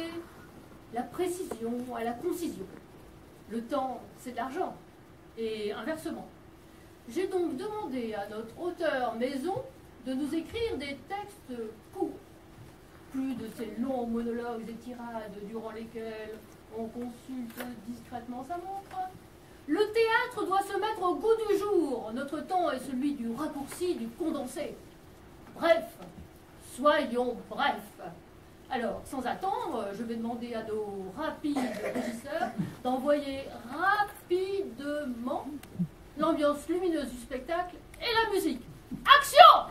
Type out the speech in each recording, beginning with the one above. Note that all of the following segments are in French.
opposer la précision à la concision. Le temps, c'est de l'argent, et inversement. J'ai donc demandé à notre auteur maison de nous écrire des textes courts. Plus de ces longs monologues et tirades durant lesquels on consulte discrètement sa montre. Le théâtre doit se mettre au goût du jour. Notre temps est celui du raccourci, du condensé. Bref, soyons brefs. Alors, sans attendre, je vais demander à nos rapides régisseurs d'envoyer rapidement l'ambiance lumineuse du spectacle et la musique. Action!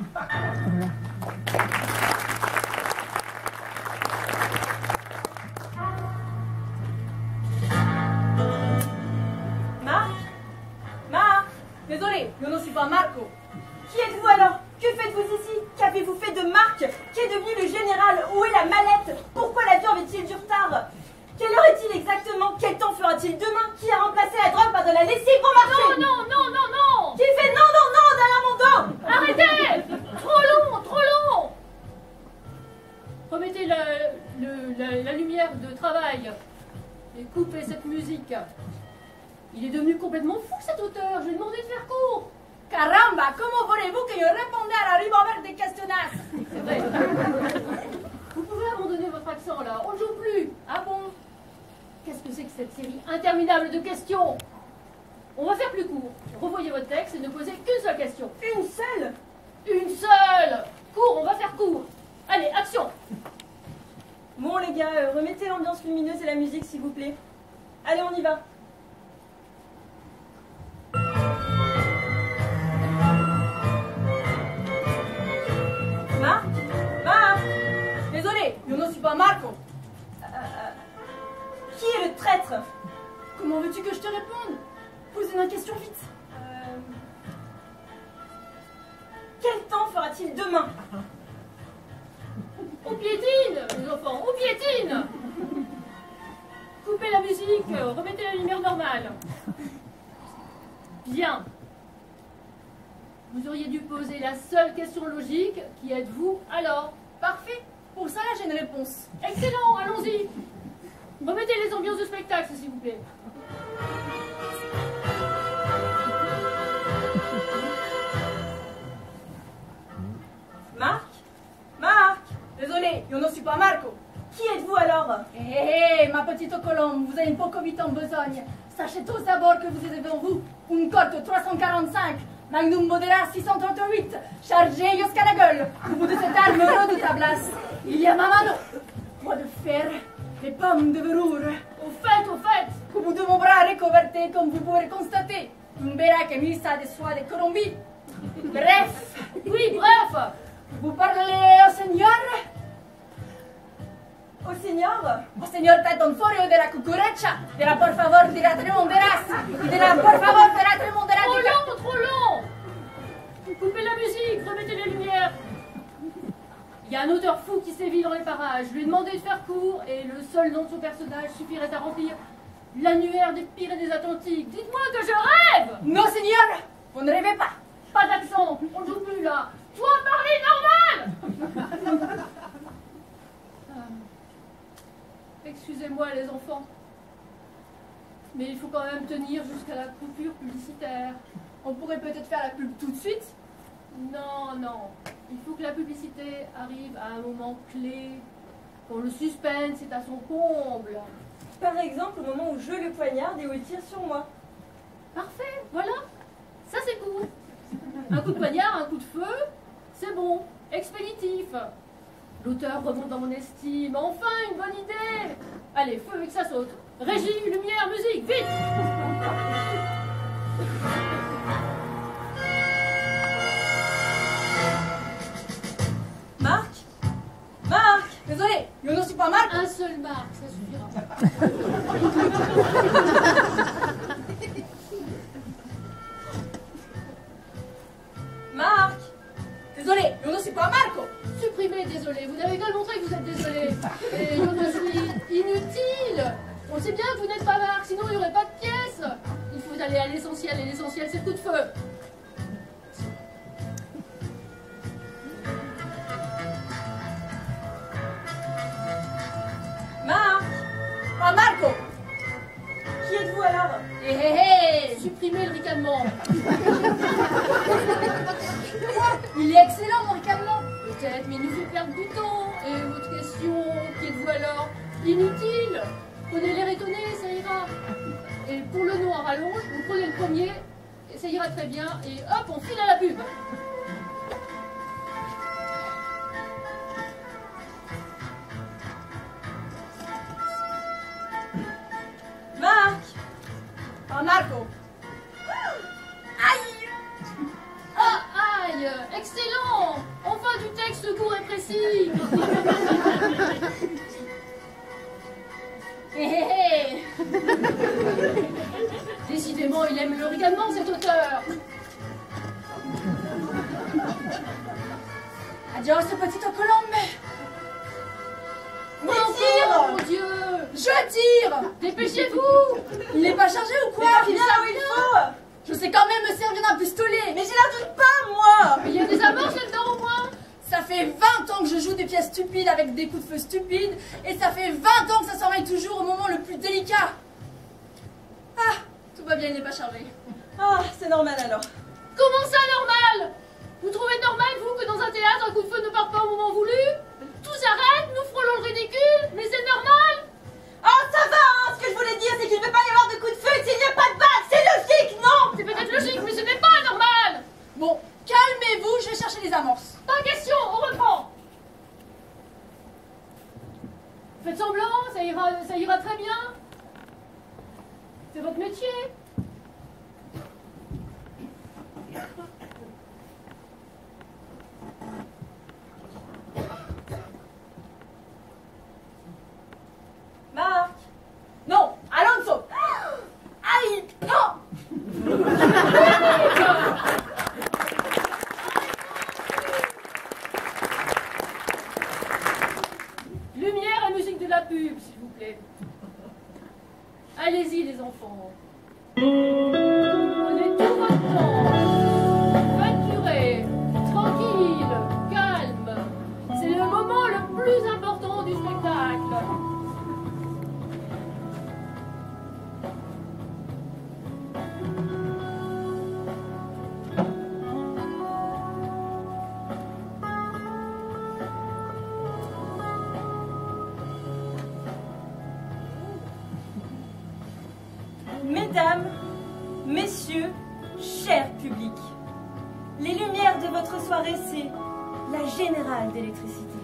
Marc, désolé, je ne suis pas Marco. Qui êtes-vous alors? Que faites-vous ici? Qu'avez-vous fait de Marc? Qui est devenu le général? Où est la mallette? Pourquoi l'avion avait-il du retard? Quelle heure est-il exactement? Quel temps fera-t-il demain? Qui a remplacé la drogue par de la lessive pour marcher? Non! Qui fait non derrière mon dos? Arrêtez! Trop long! Remettez la lumière de travail et coupez cette musique. Il est devenu complètement fou cet auteur, je lui ai demandé de faire court. Caramba, comment voulez-vous que je réponde à la ribambelle des questionnasses? C'est vrai. Vous pouvez abandonner votre accent là, on ne joue plus. Ah bon? Qu'est-ce que c'est que cette série interminable de questions? On va faire plus court. Revoyez votre texte et ne posez qu'une seule question. Une seule? Une seule! Court, on va faire court. Allez, action! Bon les gars, remettez l'ambiance lumineuse et la musique s'il vous plaît. Allez, on y va. Marc, désolé, je ne suis pas Marco. Qui est le traître? Comment veux-tu que je te réponde? Posez une question vite. Quel temps fera-t-il demain? On piétine, les enfants, on piétine! Coupez la musique, remettez la lumière normale. Bien. Vous auriez dû poser la seule question logique, qui êtes-vous alors? Parfait, pour ça là j'ai une réponse. Excellent, allons-y. Remettez les ambiances de spectacle, s'il vous plaît. Marc, désolé, je ne suis pas Marco. Qui êtes-vous alors? Hé, ma petite colombe, vous avez beaucoup vite en besogne. Sachez tous d'abord que vous avez devant vous une Colt 345, Magnum Modera 638, chargée jusqu'à la gueule. Au bout de cette arme redoutable, il y a ma mano, bois de fer, des pommes de velours. Au fait, Au bout de mon bras recoverté, comme vous pouvez constater, une baraque misa de soie de Colombie. Bref, oui, bref. vous parlez au Seigneur? Au Seigneur? O señor Tatonforio de la cucuracha, de la por favor de la tremonderas, y de la por favor de la tremonderas. Trop long. Coupez la musique, remettez les lumières. Il y a un auteur fou qui sévit dans les parages. Je lui ai demandé de faire court et le seul nom de son personnage suffirait à remplir l'annuaire des Pyrénées-Atlantiques. Dites-moi que je rêve! Non, Seigneur, vous ne rêvez pas. Pas d'accent, on ne joue plus là. Toi, parlez normal! Excusez-moi les enfants, mais il faut quand même tenir jusqu'à la coupure publicitaire. On pourrait peut-être faire la pub tout de suite. Non, il faut que la publicité arrive à un moment clé, quand le suspense est à son comble. Par exemple, au moment où je le poignarde et où il tire sur moi. Parfait, voilà, ça c'est court. Un coup de poignard, un coup de feu, c'est bon, expéditif. L'auteur remonte dans mon estime, enfin une bonne idée. Allez, feu avec sa saute. Régie, lumière, musique, vite! Marc, Désolé, je ne suis pas Marc. Un seul Marc, ça suffira. Marc, Désolé, je ne suis pas Marco. Supprimez, désolé. Vous n'avez qu'à montrer que vous êtes désolé. Et je ne suis inutile. On sait bien que vous n'êtes pas Marc, sinon il n'y aurait pas de pièce. Il faut aller à l'essentiel, et l'essentiel c'est le coup de feu. Marc. Hé hé hé! Supprimez le ricanement. Il est excellent, mon ricanement. Peut-être, mais il nous fait perdre du temps. Et votre question, qui êtes-vous alors? Inutile. Prenez l'air étonné, ça ira. Et pour le noir à l'onge, vous prenez le premier, et ça ira très bien. Et hop, on file à la pub. Marc! Oh, Marco! Aïe! Ah, aïe! Excellent! Enfin du texte court et précis. Hé hé hé! Décidément, il aime le ricanement, cet auteur. Adios, petit Colombe. Mais Oh, tire! mon Dieu! Je tire! Dépêchez-vous! Il n'est pas chargé ou quoi? Mais viens où il faut! Je sais quand même me servir d'un pistolet. Mais j'y la doute pas, moi! Mais il y a des amorces là-dedans au moins. Ça fait 20 ans que je joue des pièces stupides avec des coups de feu stupides, et ça fait 20 ans que ça s'enraye toujours au moment le plus délicat. Ah, tout va bien, il n'est pas chargé. Ah, c'est normal alors. Comment ça, normal? Vous trouvez normal, vous, que dans un théâtre, un coup de feu ne part pas au moment voulu? Tout s'arrête, nous frôlons le ridicule, mais c'est normal? Oh, ça va, hein! Ce que je voulais dire, c'est qu'il ne peut pas y avoir de coup de feu s'il n'y a pas de balle! C'est logique, non? C'est peut-être logique, mais ce n'est pas normal! Bon, calmez-vous, je vais chercher les amorces. Pas question, on reprend! Faites semblant, ça ira très bien. C'est votre métier. Marc! Non, Alonso! Aïe! Non! Lumière et musique de la pub, s'il vous plaît. Allez-y, les enfants. Prenez tout votre temps. Faites durer. Tranquille, calme. C'est le moment le plus important du spectacle. Mesdames, messieurs, cher public, les lumières de votre soirée, c'est la Générale d'électricité.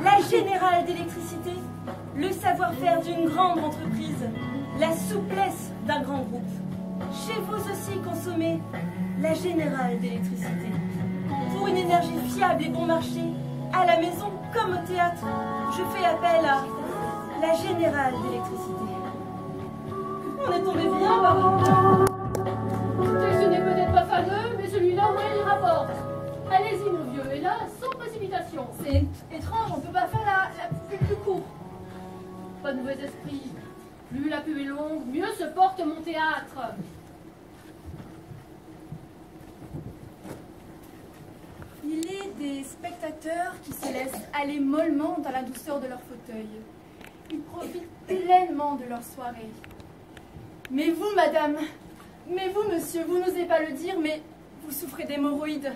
La Générale d'électricité, le savoir-faire d'une grande entreprise, la souplesse d'un grand groupe. Chez vous aussi consommez la Générale d'électricité. Pour une énergie fiable et bon marché, à la maison comme au théâtre, je fais appel à la Générale d'électricité. On est tombé bien, Baron. Le texte n'est peut-être pas fameux, mais celui-là, ouais, il rapporte. Allez-y, mon vieux, et là, sans précipitation. C'est étrange, on peut pas faire la pub plus court. Pas de mauvais esprit. Plus la pub est longue, mieux se porte mon théâtre. Il est des spectateurs qui se laissent aller mollement dans la douceur de leur fauteuil. Ils profitent pleinement de leur soirée. Mais vous, madame, mais vous, monsieur, vous n'osez pas le dire, mais vous souffrez d'hémorroïdes.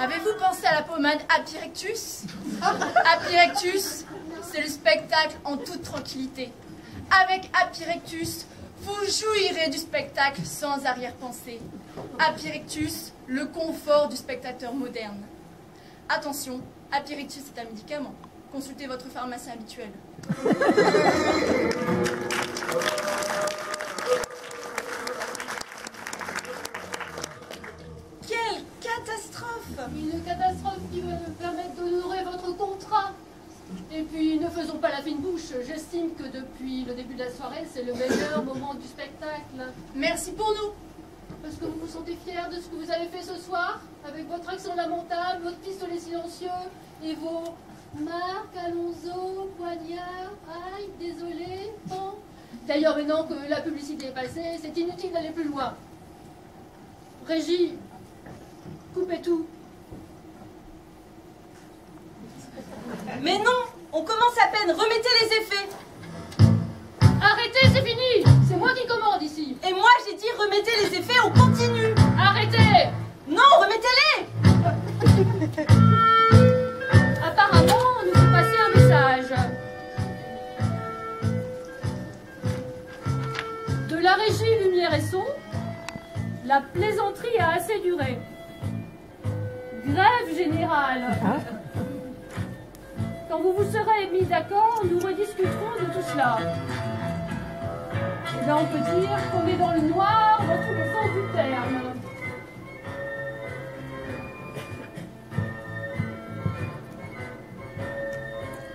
Avez-vous pensé à la pommade Apirectus? Apirectus, c'est le spectacle en toute tranquillité. Avec Apirectus, vous jouirez du spectacle sans arrière-pensée. Apirectus, le confort du spectateur moderne. Attention, Apirectus est un médicament. Consultez votre pharmacien habituel. Quelle catastrophe! Une catastrophe qui va me permettre d'honorer votre contrat. Et puis, ne faisons pas la fine bouche. J'estime que depuis le début de la soirée, c'est le meilleur moment du spectacle. Merci pour nous. Parce que vous vous sentez sentez fier de ce que vous avez fait ce soir, avec votre accent lamentable, votre pistolet silencieux et vos Marc, Alonso, Poignard, aïe, désolé, bon. D'ailleurs, maintenant que la publicité est passée, c'est inutile d'aller plus loin. Régie, coupez tout. Mais non, on commence à peine, remettez les effets. Arrêtez, c'est fini. C'est moi qui commande ici. Et moi j'ai dit remettez les effets, on continue. Arrêtez. Non, remettez-les. Apparemment, on nous fait passer un message. De la régie Lumière et Son, la plaisanterie a assez duré. Grève générale. Quand vous vous serez mis d'accord, nous rediscuterons de tout cela. Et bien on peut dire qu'on est dans le noir dans tous les sens du terme.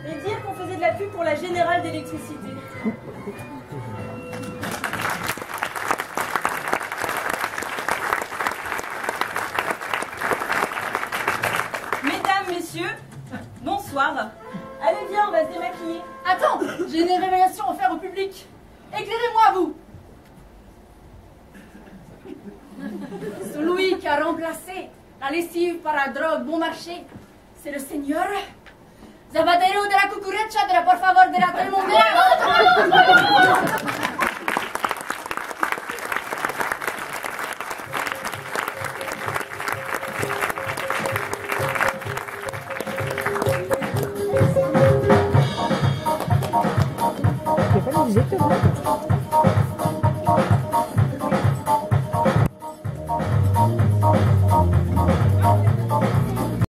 Et dire qu'on faisait de la pub pour la Générale d'électricité. Mesdames, messieurs, bonsoir. Allez, viens, on va se démaquiller. Attends, j'ai une révélation à faire au public. Éclairez-moi, vous. Celui qui a remplacé la lessive par la drogue bon marché, c'est le seigneur Zapatero de la cucurecha de la por favor de la Telmondera.